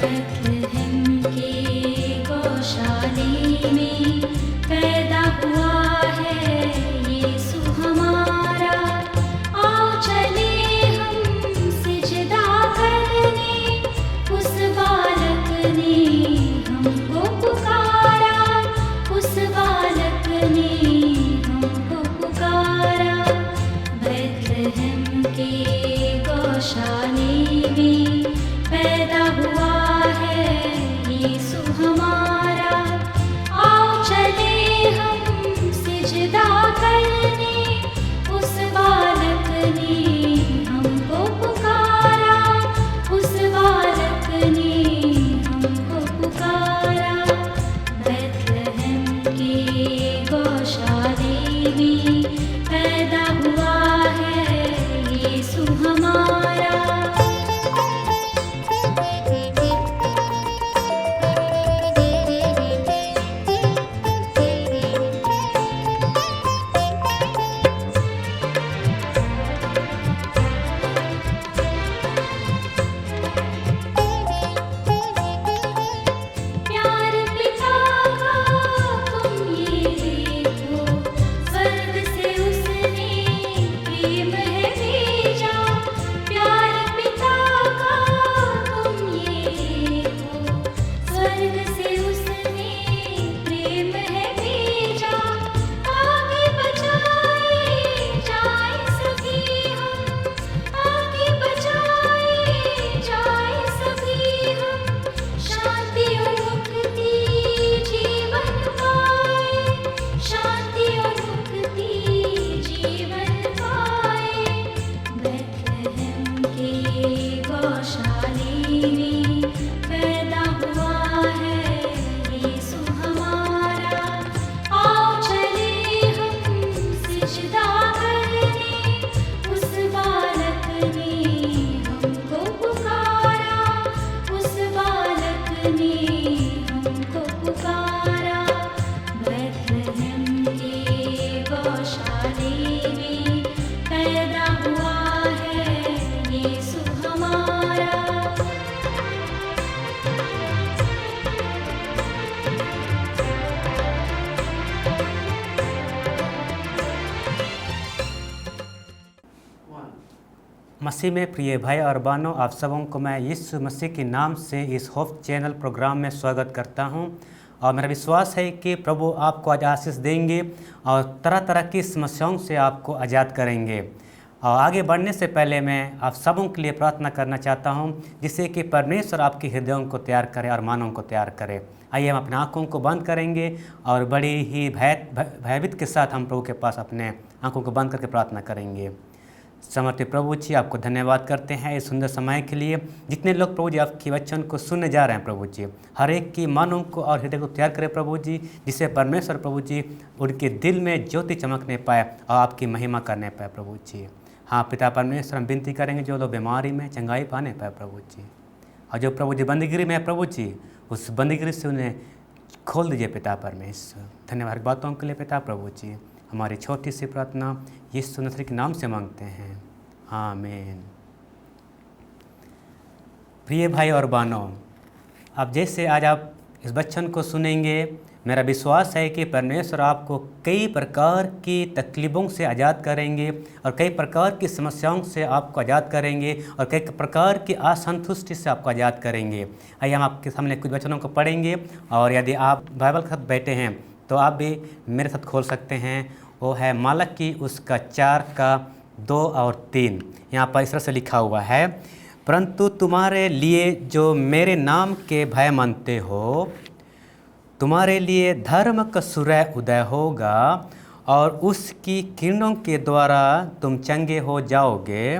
बैतलहम के गौशाले में पैदा हुआ है यीशु हमारा। आओ चले हम सिजदा करने, उस बालक ने हमको पुकारा, उस बालक ने हमको पुकारा। बैतलहम के गौशाले में पैदा हुआ है यीशु हमारा। आओ चले हम सिजदा करने, उस बालक ने हमको पुकारा, उस बालक ने हमको पुकारा। बैतलहम के गौशाले में पैदा हुआ है यीशु हमारा। प्यार पिता का तुम ये देखो, स्वर्ग से उसने प्रेम है भेजा। प्यार पिता का तुम ये देखो, स्वर्ग से उसने प्रेम है भेजा। आगे बचाए जाए सभी हम, आगे बचाए जाए सभी हम, शांति और मुक्ति जीवन पाए, शांति और मुक्ति जीवन पाए। बैतलहम के गौशाले में पैदा हुआ है यीशु हमारा। आओ चले हम सिजदा करने, उस बालक ने हमको पुकारा, उस बालक ने हमको पुकारा। बैतलहम के गौशाले में पैदा हुआ है यीशु हमारा। मसीह में प्रिय भाई और बहनों, आप सबों को मैं यीशु मसीह के नाम से इस होप चैनल प्रोग्राम में स्वागत करता हूं। और मेरा विश्वास है कि प्रभु आपको आज आशीष देंगे और तरह तरह की समस्याओं से आपको आज़ाद करेंगे। और आगे बढ़ने से पहले मैं आप सबों के लिए प्रार्थना करना चाहता हूं, जिससे कि परमेश्वर आपके हृदयों को तैयार करे और मानों को तैयार करे। आइए हम अपने आँखों को बंद करेंगे और बड़ी ही भयभीत के साथ हम प्रभु के पास अपने आँखों को बंद करके प्रार्थना करेंगे। समर्थित प्रभु जी, आपको धन्यवाद करते हैं इस सुंदर समय के लिए। जितने लोग प्रभु जी आपके वचन को सुनने जा रहे हैं प्रभु जी, हर एक की मानों को और हृदय को तैयार करें प्रभु जी, जिससे परमेश्वर प्रभु जी उनके दिल में ज्योति चमकने पाए और आपकी महिमा करने पाए प्रभु जी। हाँ पिता परमेश्वर, हम विनती करेंगे जो लोग बीमारी में चंगाई पाने पाए प्रभु जी, और जो प्रभु जी बंदीगिरी में है प्रभु जी, उस बंदीगिरी से उन्हें खोल दीजिए पिता परमेश्वर। धन्यवाद बातों के लिए पिता प्रभु जी। हमारी छोटी सी प्रार्थना यीशु मसीह के नाम से मांगते हैं, आमीन। प्रिय भाई और बहनों, अब जैसे आज आप इस वचन को सुनेंगे, मेरा विश्वास है कि परमेश्वर आपको कई प्रकार की तकलीफ़ों से आज़ाद करेंगे और कई प्रकार की समस्याओं से आपको आज़ाद करेंगे और कई प्रकार की असंतुष्टि से आपको आज़ाद करेंगे। आइए हम आपके सामने कुछ वचनों को पढ़ेंगे, और यदि आप बाइबल के साथ बैठे हैं तो आप भी मेरे साथ खोल सकते हैं। वो है मलाकी उसका 4 का 2 और 3। यहाँ पर इस तरह से लिखा हुआ है, परंतु तुम्हारे लिए जो मेरे नाम के भय मानते हो, तुम्हारे लिए धर्म का सूर्य उदय होगा और उसकी किरणों के द्वारा तुम चंगे हो जाओगे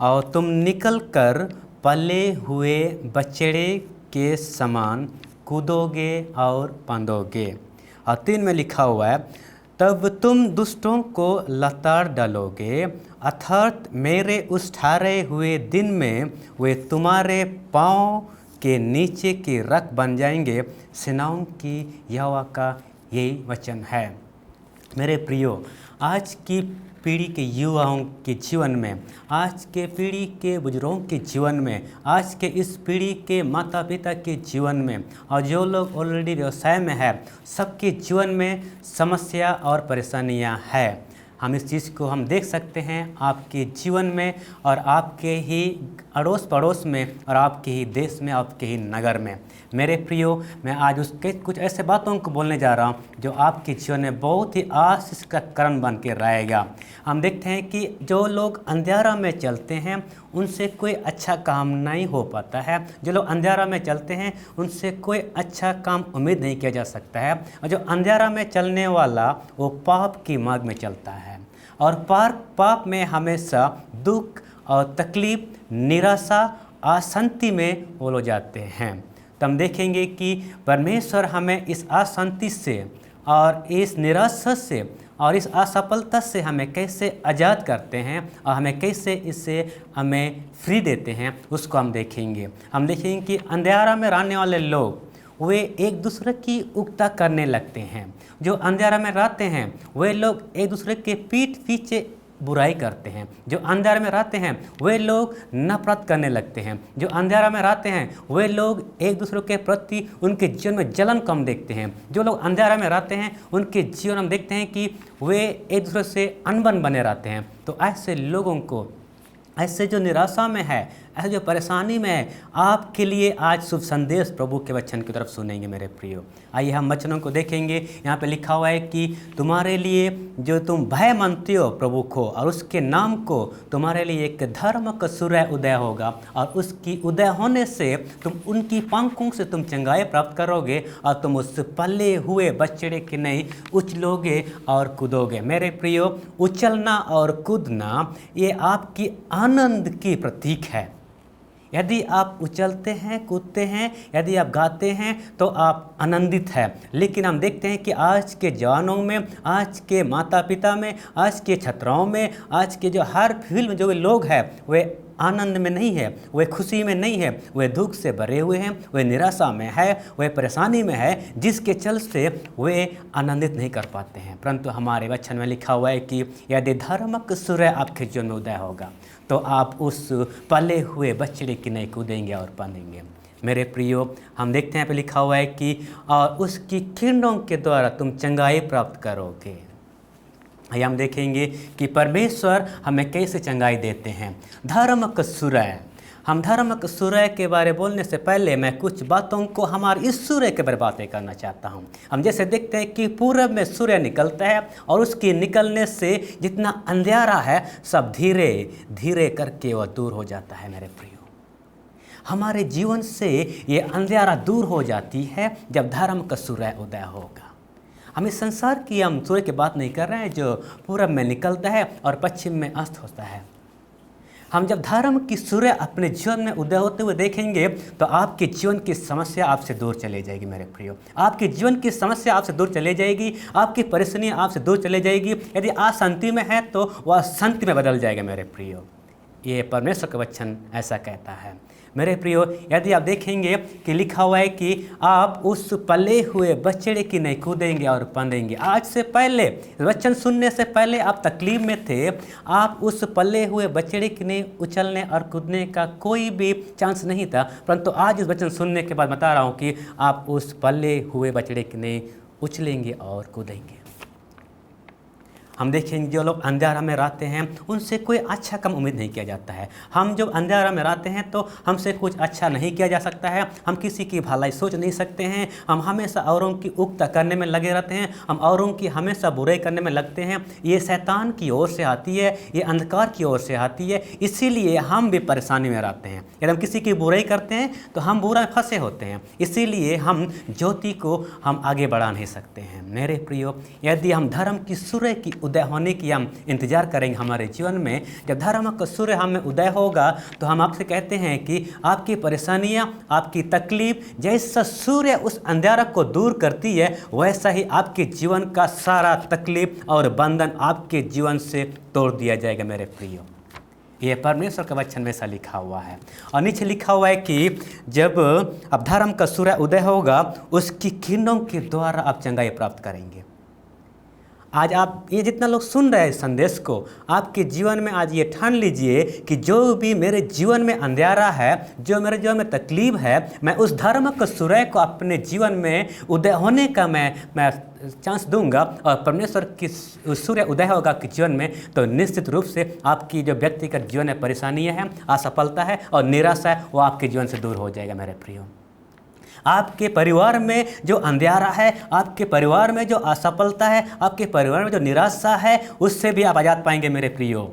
और तुम निकलकर पले हुए बछड़े के समान कूदोगे और पांदोगे। और 3 में लिखा हुआ है, तब तुम दुष्टों को लताड़ डालोगे, अर्थात मेरे उस ठहरे हुए दिन में वे तुम्हारे पाँव के नीचे की रख बन जाएंगे। सेनाओं की यहोवा का यही वचन है। मेरे प्रियो, आज की पीढ़ी के युवाओं के जीवन में, आज के पीढ़ी के बुजुर्गों के जीवन में, आज के इस पीढ़ी के माता पिता के जीवन में, और जो लोग ऑलरेडी व्यवसाय में है, सबके जीवन में समस्या और परेशानियां हैं। हम इस चीज़ को हम देख सकते हैं आपके जीवन में और आपके ही अड़ोस पड़ोस में और आपके ही देश में, आपके ही नगर में। मेरे प्रियो, मैं आज उसके कुछ ऐसे बातों को बोलने जा रहा हूँ जो आपके जीवन में बहुत ही आशीष का कारण बन के रहेगा। हम देखते हैं कि जो लोग अंधेरा में चलते हैं उनसे कोई अच्छा काम नहीं हो पाता है। जो लोग अंधेरा में चलते हैं उनसे कोई अच्छा काम उम्मीद नहीं किया जा सकता है। और जो अंधेरा में चलने वाला वो पाप की मार्ग में चलता है, और पाप में हमेशा दुख और तकलीफ, निराशा, अशांति में वो लोग जाते हैं। तो हम देखेंगे कि परमेश्वर हमें इस अशांति से और इस निराशा से और इस असफलता से हमें कैसे आज़ाद करते हैं और हमें कैसे इससे हमें फ्री देते हैं, उसको हम देखेंगे। हम देखेंगे कि अंधेरा में रहने वाले लोग वे एक दूसरे की उक्ता करने लगते हैं। जो अंधेरा में रहते हैं वे लोग एक दूसरे के पीठ पीछे बुराई करते हैं। जो अंधेरा में रहते हैं वे लोग नफरत करने लगते हैं। जो अंधेरा में रहते हैं वे लोग एक दूसरे के प्रति उनके जीवन में जलन कम देखते हैं। जो लोग अंधेरा में रहते हैं उनके जीवन हम देखते हैं कि वे एक दूसरे से अनबन बने रहते हैं। तो ऐसे लोगों को, ऐसे जो निराशा में है, ऐसे जो परेशानी में है, आपके लिए आज शुभ संदेश प्रभु के वचन की तरफ सुनेंगे मेरे प्रियो। आइए हम वचनों को देखेंगे। यहाँ पे लिखा हुआ है कि तुम्हारे लिए जो तुम भय मानते हो प्रभु को और उसके नाम को, तुम्हारे लिए एक धर्म का सूर्य उदय होगा, और उसकी उदय होने से तुम उनकी पंखों से तुम चंगाई प्राप्त करोगे, और तुम उस पले हुए बछड़े के नहीं उछलोगे और कूदोगे। मेरे प्रियो, उछलना और कूदना ये आपकी आनंद की प्रतीक है। यदि आप उछलते हैं, कूदते हैं, यदि आप गाते हैं तो आप आनंदित हैं। लेकिन हम देखते हैं कि आज के जवानों में, आज के माता पिता में, आज के छात्राओं में, आज के जो हर फील्ड में जो लोग हैं वे आनंद में नहीं है, वे खुशी में नहीं है, वे दुख से भरे हुए हैं, वे निराशा में है, वे परेशानी में है, जिसके चलते वे आनंदित नहीं कर पाते हैं। परंतु हमारे वचन में लिखा हुआ है कि यदि धर्मक सूर्य आपके जीवन में उदय होगा तो आप उस पले हुए बछड़े की नहीं कूदेंगे और पानेंगे। मेरे प्रियो, हम देखते हैं पे लिखा हुआ है कि और उसकी किरणों के द्वारा तुम चंगाई प्राप्त करोगे। हम देखेंगे कि परमेश्वर हमें कैसे चंगाई देते हैं। धर्मक सूर्य, हम धर्मक सूर्य के बारे बोलने से पहले मैं कुछ बातों को हमारे इस सूर्य के बारे बातें करना चाहता हूँ। हम जैसे देखते हैं कि पूरब में सूर्य निकलता है और उसके निकलने से जितना अंधेरा है सब धीरे धीरे करके वह दूर हो जाता है। मेरे प्रियो, हमारे जीवन से ये अंधेरा दूर हो जाती है जब धर्म का सूर्य उदय होगा। हम इस संसार की हम सूर्य की बात नहीं कर रहे हैं जो पूरब में निकलता है और पश्चिम में अस्त होता है। हम जब धर्म की सूर्य अपने जीवन में उदय होते हुए देखेंगे तो आपके जीवन की समस्या आपसे दूर चली जाएगी। मेरे प्रियो, आपके जीवन की समस्या आपसे दूर चली जाएगी, आपकी परेशानी आपसे दूर चली जाएगी। यदि आप शांति में है तो वह शांति में बदल जाएगा। मेरे प्रियो, ये परमेश्वर का वचन ऐसा कहता है। मेरे प्रियो, यदि आप देखेंगे कि लिखा हुआ है कि आप उस पले हुए बछड़े की नहीं कूदेंगे और पानेंगे। आज से पहले, वचन सुनने से पहले आप तकलीफ में थे, आप उस पले हुए बछड़े की नहीं उछलने और कूदने का कोई भी चांस नहीं था। परंतु आज इस वचन सुनने के बाद बता रहा हूँ कि आप उस पले हुए बछड़े की नहीं उछलेंगे और कूदेंगे। हम देखेंगे जो लोग अंधेरा में रहते हैं उनसे कोई अच्छा काम उम्मीद नहीं किया जाता है। हम जब अंधेरा में रहते हैं तो हमसे कुछ अच्छा नहीं किया जा सकता है, हम किसी की भलाई सोच नहीं सकते हैं, हम हमेशा औरों की उक्ता करने में लगे रहते हैं, हम औरों की हमेशा बुराई करने में लगते हैं। ये शैतान की ओर से आती है, ये अंधकार की ओर से आती है, इसीलिए हम भी परेशानी में रहते हैं। यदि हम किसी की बुराई करते हैं तो हम बुरा में फंसे होते हैं, इसीलिए हम ज्योति को हम आगे बढ़ा नहीं सकते हैं। मेरे प्रियो, यदि हम धर्म की सूर्य की उदय होने की हम इंतजार करेंगे हमारे जीवन में, जब धर्म का सूर्य हमें उदय होगा तो हम आपसे कहते हैं कि आपकी परेशानियां, आपकी तकलीफ जैसा सूर्य उस अंधेरा को दूर करती है, वैसा ही आपके जीवन का सारा तकलीफ और बंधन आपके जीवन से तोड़ दिया जाएगा। मेरे प्रियो, ये परमेश्वर का वचन में ऐसा लिखा हुआ है। और नीचे लिखा हुआ है कि जब अब धर्म का सूर्य उदय होगा उसकी किरणों के द्वारा आप चंगाई प्राप्त करेंगे। आज आप ये जितना लोग सुन रहे हैं इस संदेश को, आपके जीवन में आज ये ठान लीजिए कि जो भी मेरे जीवन में अंधेरा है, जो मेरे जीवन में तकलीफ है, मैं उस धर्म के सूर्य को अपने जीवन में उदय होने का मैं चांस दूंगा, और परमेश्वर की सूर्य उदय होगा आपके जीवन में, तो निश्चित रूप से आपकी जो व्यक्तिगत जीवन में परेशानियाँ हैं, असफलता है और निराशा है, वो आपके जीवन से दूर हो जाएगा मेरे प्रियो। आपके परिवार में जो अंधेरा है, आपके परिवार में जो असफलता है, आपके परिवार में जो निराशा है, उससे भी आप आज़ाद पाएंगे मेरे प्रियो,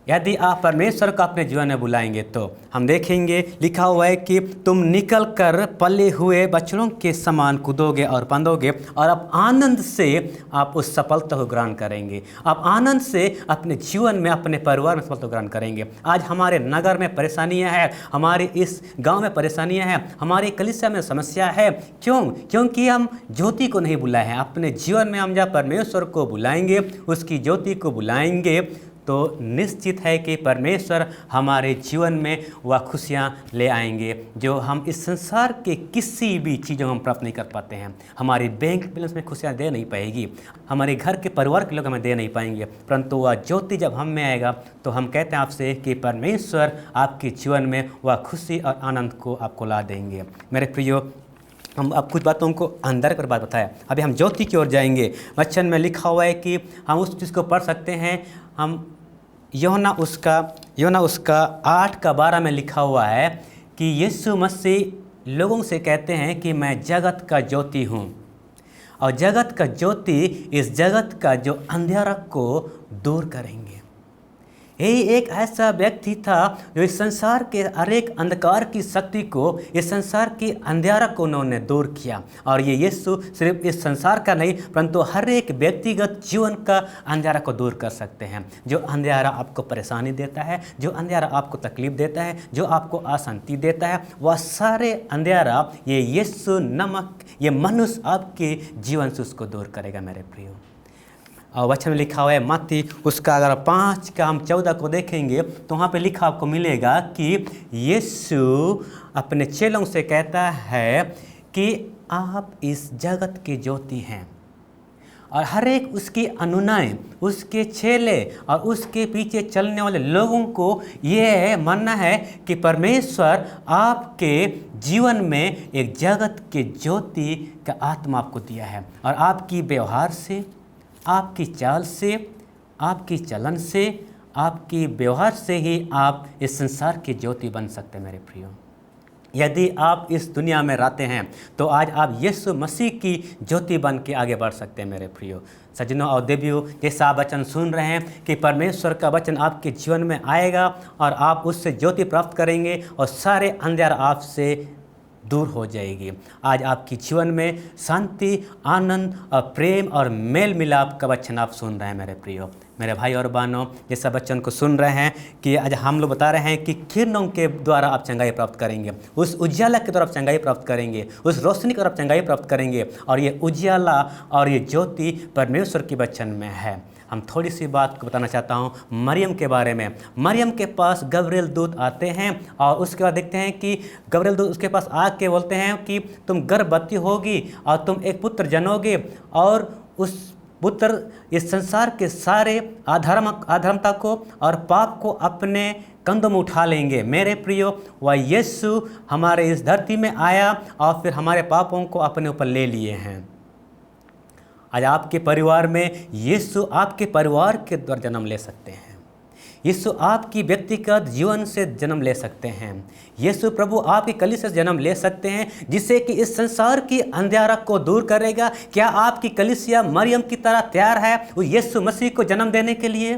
यदि आप परमेश्वर को अपने जीवन में बुलाएंगे। तो हम देखेंगे लिखा हुआ है कि तुम निकल कर पले हुए बछड़ों के समान कूदोगे और पंदोगे, और आप आनंद से आप उस सफलता को ग्रहण करेंगे। आप आनंद से अपने जीवन में, अपने परिवार में सफलता ग्रहण करेंगे। आज हमारे नगर में परेशानियां हैं, हमारे इस गांव में परेशानियां हैं, हमारी कलीसिया में समस्या है। क्योंकि हम ज्योति को नहीं बुलाए हैं। अपने जीवन में हम जब परमेश्वर को बुलाएंगे, उसकी ज्योति को बुलाएंगे, तो निश्चित है कि परमेश्वर हमारे जीवन में वह खुशियाँ ले आएंगे जो हम इस संसार के किसी भी चीज़ों हम प्राप्त नहीं कर पाते हैं। हमारे बैंक बैलेंस में खुशियाँ दे नहीं पाएगी, हमारे घर के परिवार के लोग हमें दे नहीं पाएंगे, परंतु वह ज्योति जब हम में आएगा तो हम कहते हैं आपसे कि परमेश्वर आपके जीवन में वह खुशी और आनंद को आपको ला देंगे। मेरे प्रियो, हम अब कुछ बातों को अंदर कर बात बताया, अभी हम ज्योति की ओर जाएंगे। वचन में लिखा हुआ है कि हम उस चीज़ को पढ़ सकते हैं। हम यूहन्ना उसका 8:12 में लिखा हुआ है कि यीशु मसीह लोगों से कहते हैं कि मैं जगत का ज्योति हूँ, और जगत का ज्योति इस जगत का जो अंधेरा को दूर करेंगे। यही एक ऐसा व्यक्ति था जो इस संसार के हर एक अंधकार की शक्ति को, इस संसार की अंधेरा को उन्होंने दूर किया। और ये यीशु सिर्फ इस संसार का नहीं, परंतु हर एक व्यक्तिगत जीवन का अंधेरा को दूर कर सकते हैं। जो अंधेरा आपको परेशानी देता है, जो अंधेरा आपको तकलीफ देता है, जो आपको अशांति देता है, वह सारे अंधेरा ये यीशु नमक, ये मनुष्य आपके जीवन से उसको दूर करेगा मेरे प्रियो। और वचन में लिखा हुआ है मत्ती उसका अगर 5 का हम 14 को देखेंगे तो वहाँ पे लिखा आपको मिलेगा कि यीशु अपने चेलों से कहता है कि आप इस जगत की ज्योति हैं, और हर एक उसकी अनुयायी, उसके चेले और उसके पीछे चलने वाले लोगों को ये मानना है कि परमेश्वर आपके जीवन में एक जगत के ज्योति का आत्मा आपको दिया है, और आपकी व्यवहार से, आपकी चाल से, आपकी चलन से, आपकी व्यवहार से ही आप इस संसार की ज्योति बन सकते हैं मेरे प्रियो। यदि आप इस दुनिया में रहते हैं तो आज आप यीशु मसीह की ज्योति बन के आगे बढ़ सकते हैं मेरे प्रियो। सज्जनों और देवियों, जैसा आप वचन सुन रहे हैं कि परमेश्वर का वचन आपके जीवन में आएगा और आप उससे ज्योति प्राप्त करेंगे और सारे अंधेरा आपसे दूर हो जाएगी। आज आपके जीवन में शांति, आनंद और प्रेम और मेल मिलाप का वचन आप सुन रहे हैं मेरे प्रियो। मेरे भाई और बहनों, जैसा वचन को सुन रहे हैं कि आज हम लोग बता रहे हैं कि किरणों के द्वारा आप चंगाई प्राप्त करेंगे, उस उज्याला की तरफ चंगाई प्राप्त करेंगे, उस रोशनी की तरफ चंगाई प्राप्त करेंगे, और ये उज्याला और ये ज्योति परमेश्वर के वचन में है। हम थोड़ी सी बात को बताना चाहता हूँ मरियम के बारे में। मरियम के पास गब्रिएल दूत आते हैं और उसके बाद देखते हैं कि गब्रिएल दूत उसके पास आके बोलते हैं कि तुम गर्भवती होगी और तुम एक पुत्र जनोगे, और उस पुत्र इस संसार के सारे अधर्मता को और पाप को अपने कंधों में उठा लेंगे। मेरे प्रियो, वह यीशु हमारे इस धरती में आया और फिर हमारे पापों को अपने ऊपर ले लिए हैं। आज आपके परिवार में यीशु आपके परिवार के द्वारा जन्म ले सकते हैं। यीशु आपकी व्यक्तिगत जीवन से जन्म ले सकते हैं। यीशु प्रभु आपकी कलीसिया से जन्म ले सकते हैं, जिससे कि इस संसार की अंधेरा को दूर करेगा। क्या आपकी कलीसिया मरियम की तरह तैयार है वो यीशु मसीह को जन्म देने के लिए?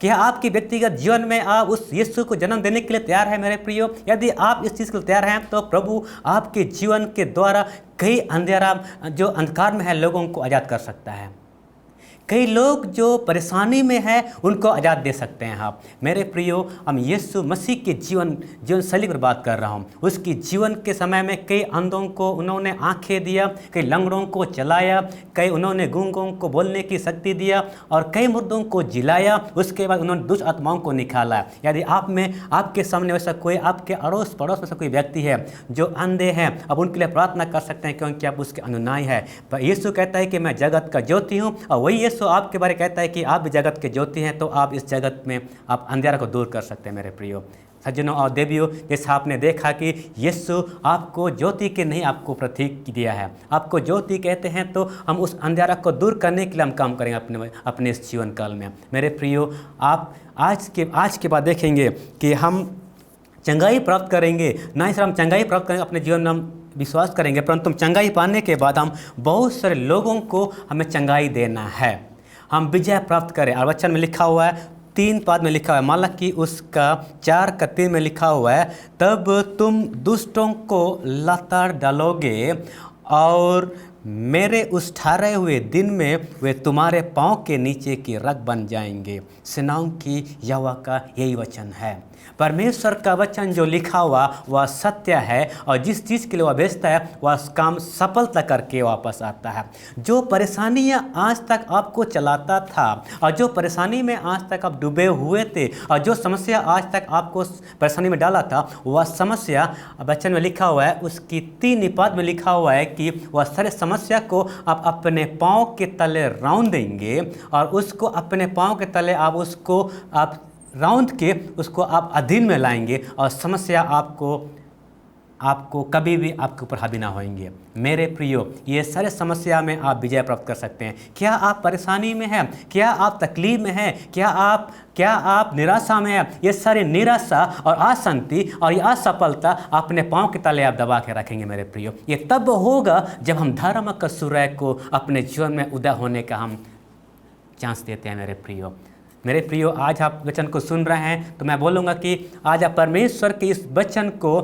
क्या आपकी व्यक्तिगत जीवन में आप उस यीशु को जन्म देने के लिए तैयार है मेरे प्रियो? यदि आप इस चीज़ के लिए तैयार हैं तो प्रभु आपके जीवन के द्वारा कई अंधेरा जो अंधकार में है लोगों को आज़ाद कर सकता है। कई लोग जो परेशानी में है उनको आज़ाद दे सकते हैं आप। मेरे प्रियो, हम यीशु मसीह के जीवन शैली पर बात कर रहा हूँ। उसकी जीवन के समय में कई अंधों को उन्होंने आंखें दिया, कई लंगड़ों को चलाया, कई उन्होंने गूंगों को बोलने की शक्ति दिया और कई मुर्दों को जिलाया। उसके बाद उन्होंने दुष्ट आत्माओं को निकाला। यदि आप में, आपके सामने वैसा कोई, आपके अड़ोस पड़ोस में से कोई व्यक्ति है जो अंधे हैं, अब उनके लिए प्रार्थना कर सकते हैं क्योंकि आप उसके अनुयायी है। पर यीशु कहता है कि मैं जगत का ज्योति हूँ, और वही यीशु आपके बारे कहता है कि आप भी जगत के ज्योति हैं। तो आप इस जगत में आप अंधेरा को दूर कर सकते हैं। मेरे प्रियो सज्जनों और देवियों, जैसा आपने देखा कि यीशु आपको ज्योति के नहीं, आपको प्रतीक दिया है। आपको ज्योति कहते हैं, तो हम उस अंधेरा को दूर करने के लिए हम काम करेंगे अपने इस जीवन काल में। मेरे प्रियो, आप आज के बाद देखेंगे कि हम चंगाई प्राप्त करेंगे। ना ही सिर्फ हम चंगाई प्राप्त करेंगे, अपने जीवन में हम विश्वास करेंगे, परंतु हम चंगाई पाने के बाद हम बहुत सारे लोगों को हमें चंगाई देना है, हम विजय प्राप्त करें। और वचन में लिखा हुआ है, 3 पद में लिखा हुआ है, मलाकी उसका 4:3 में लिखा हुआ है, तब तुम दुष्टों को लताड़ डालोगे और मेरे उस ठहरे हुए दिन में वे तुम्हारे पाँव के नीचे की रग बन जाएंगे। सेनाओं की यहोवा का यही वचन है। परमेश्वर का वचन जो लिखा हुआ वह सत्य है, और जिस चीज़ के लिए वह भेजता है वह काम सफलता करके वापस आता है। जो परेशानियां आज तक आपको चलाता था, और जो परेशानी में आज तक आप डूबे हुए थे, और जो समस्या आज तक आपको परेशानी में डाला था, वह समस्या वचन में लिखा हुआ है, उसकी 3 पद में लिखा हुआ है कि वह सारे समस्या को आप अपने पाँव के तले रौंद देंगे, और उसको अपने पाँव के तले आप राउंड के उसको आप अधीन में लाएंगे, और समस्या आपको कभी भी आपके ऊपर हावी ना होंगे। मेरे प्रियो, ये सारे समस्या में आप विजय प्राप्त कर सकते हैं। क्या आप परेशानी में हैं? क्या आप तकलीफ में हैं? क्या आप निराशा में हैं? ये सारी निराशा और अशांति और ये असफलता अपने पाँव के तले आप दबा के रखेंगे। मेरे प्रियो, ये तब होगा जब हम धर्म का सूर्य को अपने जीवन में उदय होने का हम चांस देते हैं। मेरे प्रियो, आज आप वचन को सुन रहे हैं, तो मैं बोलूँगा कि आज आप परमेश्वर के इस वचन को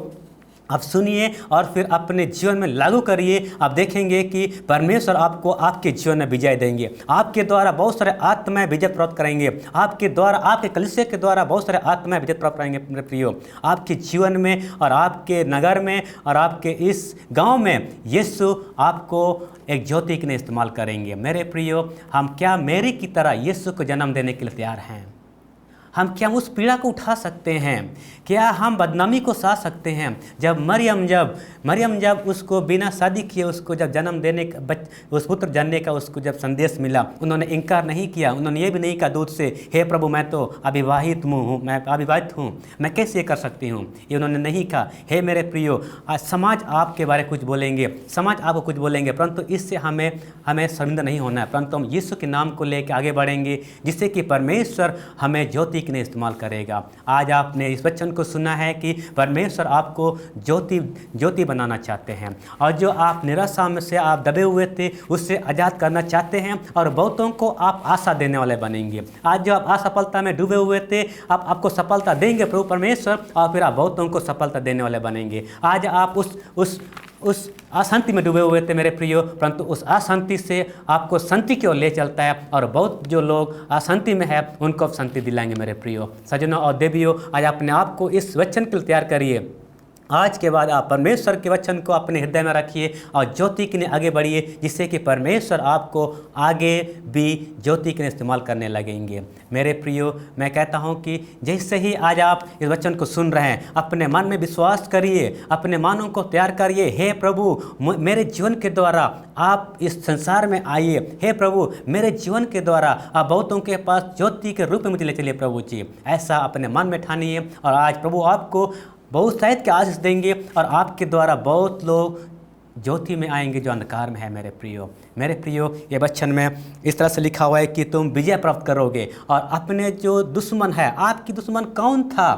आप सुनिए और फिर अपने जीवन में लागू करिए। आप देखेंगे कि परमेश्वर आपको आपके जीवन में विजय देंगे। आपके द्वारा बहुत सारे आत्माएं विजय प्राप्त करेंगे। आपके द्वारा, आपके कलीसिया के द्वारा बहुत सारे आत्माएं विजय प्राप्त करेंगे। मेरे प्रियो, आपके जीवन में और आपके नगर में और आपके इस गांव में यीशु आपको एक ज्योति के लिए इस्तेमाल करेंगे। मेरे प्रियो, हम क्या मेरी की तरह यीशु को जन्म देने के लिए तैयार हैं? हम क्या उस पीड़ा को उठा सकते हैं? क्या हम बदनामी को सह सकते हैं? जब मरियम जब उसको बिना शादी किए उसको जब जन्म देने का उस पुत्र जनने का उसको जब संदेश मिला, उन्होंने इनकार नहीं किया। उन्होंने ये भी नहीं कहा दूध से, हे प्रभु मैं तो अविवाहित हूँ, मैं कैसे कर सकती हूँ? ये उन्होंने नहीं कहा। हे मेरे प्रियो, आज समाज आपके बारे कुछ बोलेंगे, समाज आपको कुछ बोलेंगे, परंतु इससे हमें शर्मिंदा नहीं होना है, परंतु हम यीशु के नाम को लेकर आगे बढ़ेंगे, जिससे कि परमेश्वर हमें ज्योति के लिए इस्तेमाल करेगा। आज आपने इस वचन को सुना है कि परमेश्वर आपको ज्योति बनाना चाहते हैं, और जो आप निराशा में से आप दबे हुए थे उससे आज़ाद करना चाहते हैं, और बहुतों को आप आशा देने वाले बनेंगे। आज जो आप असफलता में डूबे हुए थे, आपको सफलता देंगे प्रभु परमेश्वर, और फिर आप बहुतों को सफलता देने वाले बनेंगे। आज आप उस अशांति में डूबे हुए थे मेरे प्रियो, परंतु उस अशांति से आपको शांति की ओर ले चलता है, और बहुत जो लोग अशांति में है उनको आप शांति दिलाएंगे। मेरे प्रियो सज्जनों और देवियों, आज अपने आप को इस वचन के लिए तैयार करिए। आज के बाद आप परमेश्वर के वचन को अपने हृदय में रखिए और ज्योति के लिए आगे बढ़िए, जिससे कि परमेश्वर आपको आगे भी ज्योति के लिए इस्तेमाल करने लगेंगे। मेरे प्रियो, मैं कहता हूं कि जैसे ही आज आप इस वचन को सुन रहे हैं, अपने मन में विश्वास करिए, अपने मानों को तैयार करिए। हे प्रभु, मेरे जीवन के द्वारा आप इस संसार में आइए। हे प्रभु, मेरे जीवन के द्वारा आप बहुतों के पास ज्योति के रूप में मुझे ले चलिए प्रभु जी। ऐसा अपने मन में ठानिए, और आज प्रभु आपको बहुत शायद के आशीष देंगे, और आपके द्वारा बहुत लोग ज्योति में आएंगे जो अंधकार में है। मेरे प्रियो, ये वचन में इस तरह से लिखा हुआ है कि तुम विजय प्राप्त करोगे, और अपने जो दुश्मन है, आपकी दुश्मन कौन था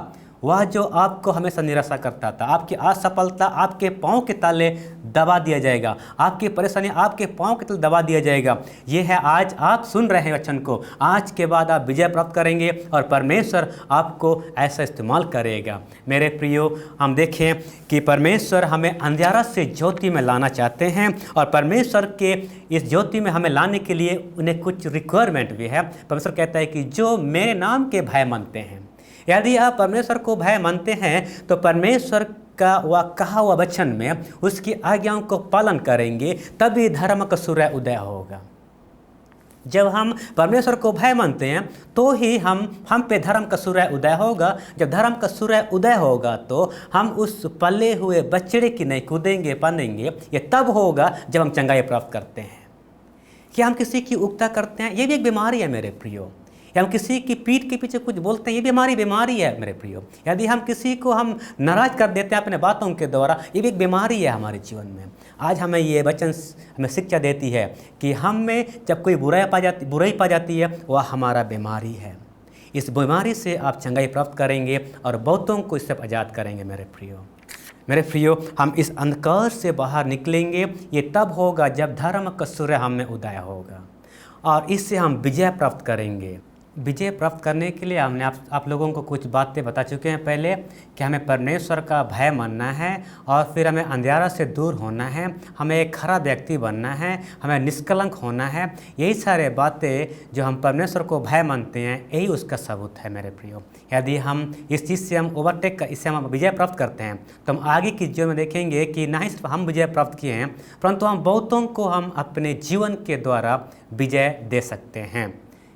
वह जो आपको हमेशा निराशा करता था, आपकी असफलता आपके पाँव के तले दबा दिया जाएगा, आपकी परेशानी आपके पाँव के तले दबा दिया जाएगा। ये है आज आप सुन रहे हैं वचन को, आज के बाद आप विजय प्राप्त करेंगे और परमेश्वर आपको ऐसा इस्तेमाल करेगा। मेरे प्रियो, हम देखें कि परमेश्वर हमें अंधियारा से ज्योति में लाना चाहते हैं और परमेश्वर के इस ज्योति में हमें लाने के लिए उन्हें कुछ रिक्वायरमेंट भी है। परमेश्वर कहता है कि जो मेरे नाम के भय मानते हैं, यदि आप परमेश्वर को भय मानते हैं तो परमेश्वर का वह कहा हुआ वचन में उसकी आज्ञाओं को पालन करेंगे, तभी धर्म का सूर्य उदय होगा। जब हम परमेश्वर को भय मानते हैं तो ही हम पे धर्म का सूर्य उदय होगा। जब धर्म का सूर्य उदय होगा तो हम उस पले हुए बछड़े की नहीं कूदेंगे पानेंगे। ये तब होगा जब हम चंगाई प्राप्त करते हैं। क्या हम किसी की उक्ता करते हैं? ये भी एक बीमारी है मेरे प्रियो। या हम किसी की पीठ के पीछे कुछ बोलते हैं, ये बीमारी है मेरे प्रियो। यदि हम किसी को हम नाराज कर देते हैं अपने बातों के द्वारा, ये भी एक बीमारी है हमारे जीवन में। आज हमें ये वचन हमें शिक्षा देती है कि हम में जब कोई बुराई पा जाती है वह हमारा बीमारी है। इस बीमारी से आप चंगाई प्राप्त करेंगे और बहुतों को इससे आज़ाद करेंगे। मेरे प्रियो, हम इस अंधकार से बाहर निकलेंगे, ये तब होगा जब धर्म का सूर्य हम में उदय होगा और इससे हम विजय प्राप्त करेंगे। विजय प्राप्त करने के लिए हमने आप लोगों को कुछ बातें बता चुके हैं पहले कि हमें परमेश्वर का भय मानना है और फिर हमें अंधियारा से दूर होना है, हमें एक खरा व्यक्ति बनना है, हमें निष्कलंक होना है। यही सारे बातें जो हम परमेश्वर को भय मानते हैं, यही उसका सबूत है मेरे प्रियो। यदि हम इस चीज़ से हम ओवरटेक कर इससे हम विजय प्राप्त करते हैं तो हम आगे की जीवन में देखेंगे कि ना ही सिर्फ हम विजय प्राप्त किए हैं परंतु हम बहुतों को हम अपने जीवन के द्वारा विजय दे सकते हैं।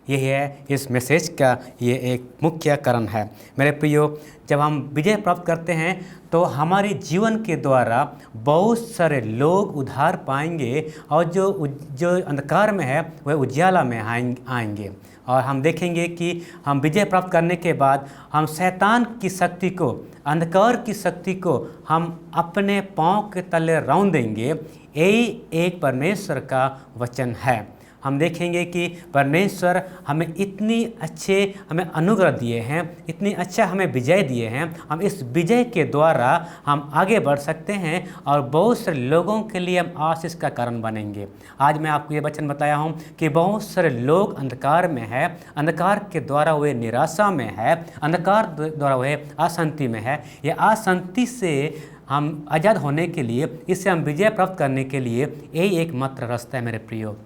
यही है इस मैसेज का ये एक मुख्य कारण है मेरे प्रियो। जब हम विजय प्राप्त करते हैं तो हमारे जीवन के द्वारा बहुत सारे लोग उद्धार पाएंगे और जो अंधकार में है वह उजियाला में आएंगे। और हम देखेंगे कि हम विजय प्राप्त करने के बाद हम शैतान की शक्ति को, अंधकार की शक्ति को हम अपने पाँव के तले रौंद देंगे। यही एक परमेश्वर का वचन है। हम देखेंगे कि परमेश्वर हमें हमें अनुग्रह दिए हैं, इतनी अच्छा हमें विजय दिए हैं। हम इस विजय के द्वारा हम आगे बढ़ सकते हैं और बहुत सारे लोगों के लिए हम आशीष का कारण बनेंगे। आज मैं आपको ये वचन बताया हूँ कि बहुत सारे लोग अंधकार में है, अंधकार के द्वारा वे निराशा में है, अंधकार द्वारा वे अशांति में है। ये अशांति से हम आज़ाद होने के लिए, इससे हम विजय प्राप्त करने के लिए यही एकमात्र रास्ता है मेरे प्रियो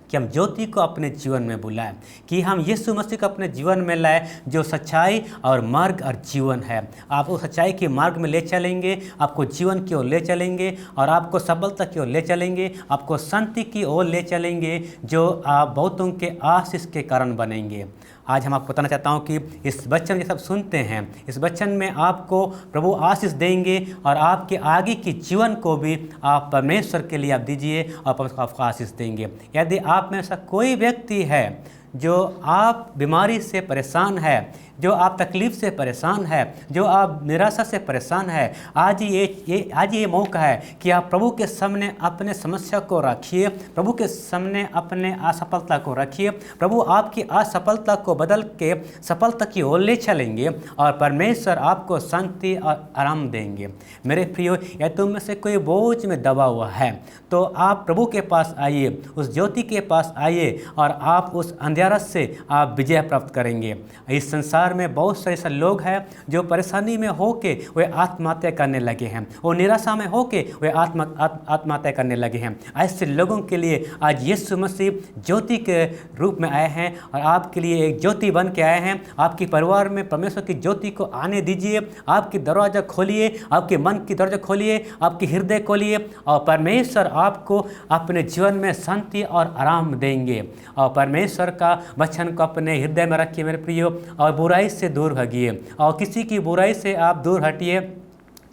कि हम ज्योति को अपने जीवन में बुलाएं, कि हम यीशु मसीह को अपने जीवन में लाएं जो सच्चाई और मार्ग और जीवन है। आप उस सच्चाई के मार्ग में ले चलेंगे, आपको जीवन की ओर ले चलेंगे और आपको सफलता की ओर ले चलेंगे, आपको शांति की ओर ले चलेंगे, जो आप बहुतों के आशीष के कारण बनेंगे। आज हम आपको बताना चाहता हूँ कि इस वचन ये सब सुनते हैं, इस वचन में आपको प्रभु आशीष देंगे और आपके आगे की जीवन को भी आप परमेश्वर के लिए आप दीजिए और परमेश्वर आपको आशीष देंगे। यदि आप में ऐसा कोई व्यक्ति है जो आप बीमारी से परेशान है, जो आप तकलीफ़ से परेशान है, जो आप निराशा से परेशान है, आज ये मौका है कि आप प्रभु के सामने अपने समस्या को रखिए, प्रभु के सामने अपने असफलता को रखिए। प्रभु आपकी असफलता को बदल के सफलता की ओर ले चलेंगे और परमेश्वर आपको शांति और आराम देंगे। मेरे प्रियो, या तुम में से कोई बोझ में दबा हुआ है तो आप प्रभु के पास आइए, उस ज्योति के पास आइए और आप उस अंधियारा से आप विजय प्राप्त करेंगे। इस संसार में बहुत से ऐसे लोग हैं जो परेशानी में होके वे आत्महत्या करने लगे हैं, वो निराशा में होके वे आत्महत्या करने लगे हैं। ऐसे लोगों के लिए आज यीशु मसीह ज्योति के रूप में आए हैं और आपके लिए एक ज्योति बन के आए हैं। आपके परिवार में परमेश्वर की ज्योति को आने दीजिए, आपकी दरवाज़ा खोलिए, आपके मन की दरवाज़ा खोलिए, आपकी हृदय खोलिए और परमेश्वर आपको अपने जीवन में शांति और आराम देंगे। और परमेश्वर का वचन को अपने हृदय में रखिए मेरे प्रियो और बुराई से दूर भागिए और किसी की बुराई से आप दूर हटिए,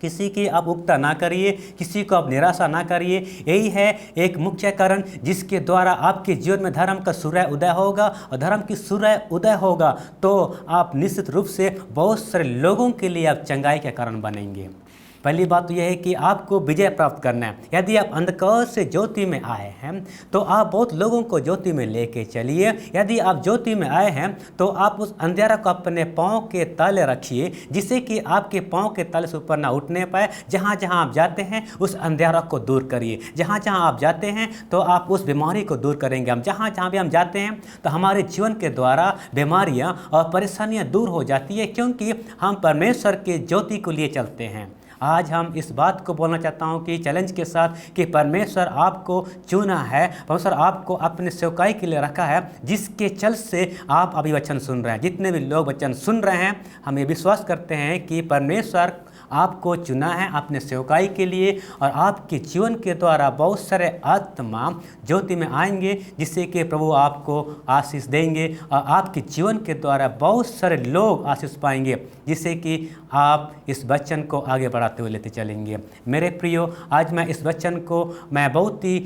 किसी की आप उक्ता ना करिए, किसी को आप निराशा ना करिए। यही है एक मुख्य कारण जिसके द्वारा आपके जीवन में धर्म का सूर्य उदय होगा और धर्म की सूर्य उदय होगा तो आप निश्चित रूप से बहुत सारे लोगों के लिए आप चंगाई के कारण बनेंगे। पहली बात तो यह है कि आपको विजय प्राप्त करना है। यदि आप अंधकार से ज्योति में आए हैं तो आप बहुत लोगों को ज्योति में लेके चलिए। यदि आप ज्योति में आए हैं तो आप उस अंधेरा को अपने पाँव के तले रखिए, जिससे कि आपके पाँव के तले से ऊपर ना उठने पाए। जहाँ जहाँ आप जाते हैं उस अंधेरा को दूर करिए। जहाँ जहाँ आप जाते हैं तो आप उस बीमारी को दूर करेंगे। हम जहाँ जहाँ भी हम जाते हैं तो हमारे जीवन के द्वारा बीमारियाँ और परेशानियाँ दूर हो जाती है, क्योंकि हम परमेश्वर के ज्योति को लिए चलते हैं। आज हम इस बात को बोलना चाहता हूँ कि चैलेंज के साथ कि परमेश्वर आपको चुना है, परमेश्वर आपको अपने सेवकाई के लिए रखा है, जिसके चल से आप अभी वचन सुन रहे हैं। जितने भी लोग वचन सुन रहे हैं, हम ये विश्वास करते हैं कि परमेश्वर आपको चुना है अपने सेवकाई के लिए, और आपके जीवन के द्वारा बहुत सारे आत्मा ज्योति में आएंगे, जिससे कि प्रभु आपको आशीष देंगे और आपके जीवन के द्वारा बहुत सारे लोग आशीष पाएंगे, जिससे कि आप इस वचन को आगे बढ़ाते हुए लेते चलेंगे। मेरे प्रियो, आज मैं इस वचन को मैं बहुत ही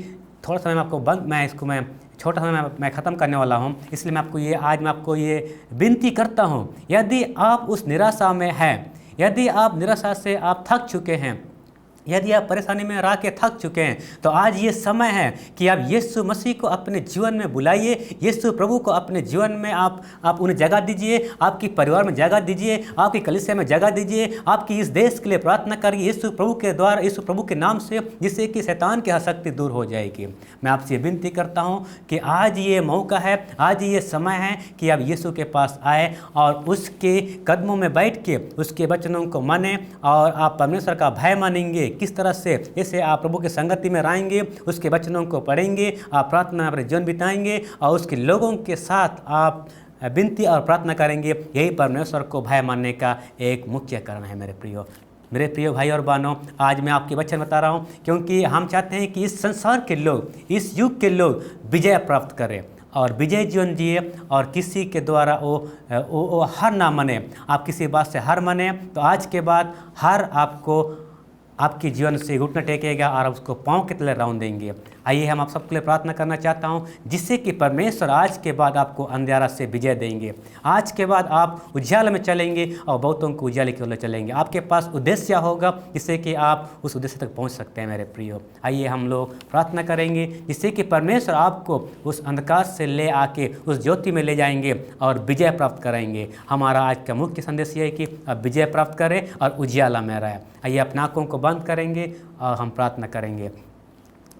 थोड़ा समय में आपको मैं छोटा समय मैं ख़त्म करने वाला हूँ, इसलिए मैं आपको ये विनती करता हूँ, यदि आप उस निराशा में हैं, यदि आप निराशा से आप थक चुके हैं, यदि आप परेशानी में रह के थक चुके हैं, तो आज ये समय है कि आप यीशु मसीह को अपने जीवन में बुलाइए। यीशु प्रभु को अपने जीवन में आप उन्हें जगह दीजिए, आपकी परिवार में जगह दीजिए, आपकी कलीसिया में जगह दीजिए, आपकी इस देश के लिए प्रार्थना करिए यीशु प्रभु के द्वारा, यीशु प्रभु के नाम से, जिससे कि शैतान की आसक्ति दूर हो जाएगी। मैं आपसे विनती करता हूँ कि आज ये मौका है, आज ये समय है कि आप यीशु के पास आए और उसके कदमों में बैठ के उसके वचनों को माने, और आप परमेश्वर का भय मानेंगे। किस तरह से? जैसे आप प्रभु की संगति में रहेंगे, उसके वचनों को पढ़ेंगे, आप प्रार्थना में अपने जीवन बिताएंगे और उसके लोगों के साथ आप विनती और प्रार्थना करेंगे। यही परमेश्वर को भय मानने का एक मुख्य कारण है। मेरे प्रिय भाई और बहनों, आज मैं आपके वचन बता रहा हूँ क्योंकि हम चाहते हैं कि इस संसार के लोग, इस युग के लोग विजय प्राप्त करें और विजय जीवन जिए, और किसी के द्वारा वो हार ना माने। आप किसी बात से हार माने तो आज के बाद हार आपके जीवन से घुटना टेकेगा और उसको पाँव के तले रौंद देंगे। आइए हम आप सबके लिए प्रार्थना करना चाहता हूँ, जिससे कि परमेश्वर आज के बाद आपको अंधेरा से विजय देंगे। आज के बाद आप उज्याले में चलेंगे और बहुतों को उज्याले की ओर चलेंगे। आपके पास उद्देश्य होगा जिससे कि आप उस उद्देश्य तक पहुँच सकते हैं। मेरे प्रियो, आइए हम लोग प्रार्थना करेंगे, जिससे कि परमेश्वर आपको उस अंधकार से ले आके उस ज्योति में ले जाएंगे और विजय प्राप्त कराएंगे। हमारा आज का मुख्य संदेश ये है कि अब विजय प्राप्त करें और उज्याला में रहें। आइए अपने आँखों को बंद करेंगे और हम प्रार्थना करेंगे।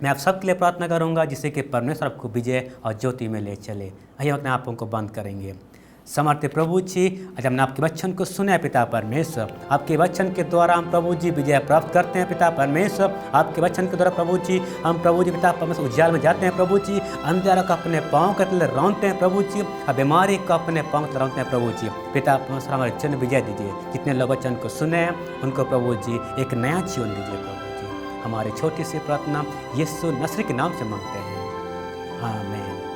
मैं आप सबके लिए प्रार्थना करूंगा, जिससे कि परमेश्वर आपको विजय और ज्योति में ले चले। आइए अपने आँखों को बंद करेंगे। समर्थ प्रभु जी, आज हमने आपके वचन को सुना है पिता परमेश्वर। आपके वचन के द्वारा हम प्रभु जी विजय प्राप्त करते हैं पिता परमेश्वर। आपके वचन के द्वारा प्रभु जी हम प्रभु जी पिता परमेश्वर उज्याल में जाते हैं प्रभु जी, अंधेरा को अपने पाँव के तले रौंदते हैं प्रभु जी, और बीमारी को अपने पाँव तले रौंदते हैं प्रभु जी। पिता परमेश्वर, हमारे जन विजय दीजिए। जितने लोग वचन को सुने हैं उनको प्रभु जी एक नया जीवन दीजिए प्रभु जी। हमारी छोटी सी प्रार्थना यीशु नसरी के नाम से मांगते हैं, आमीन।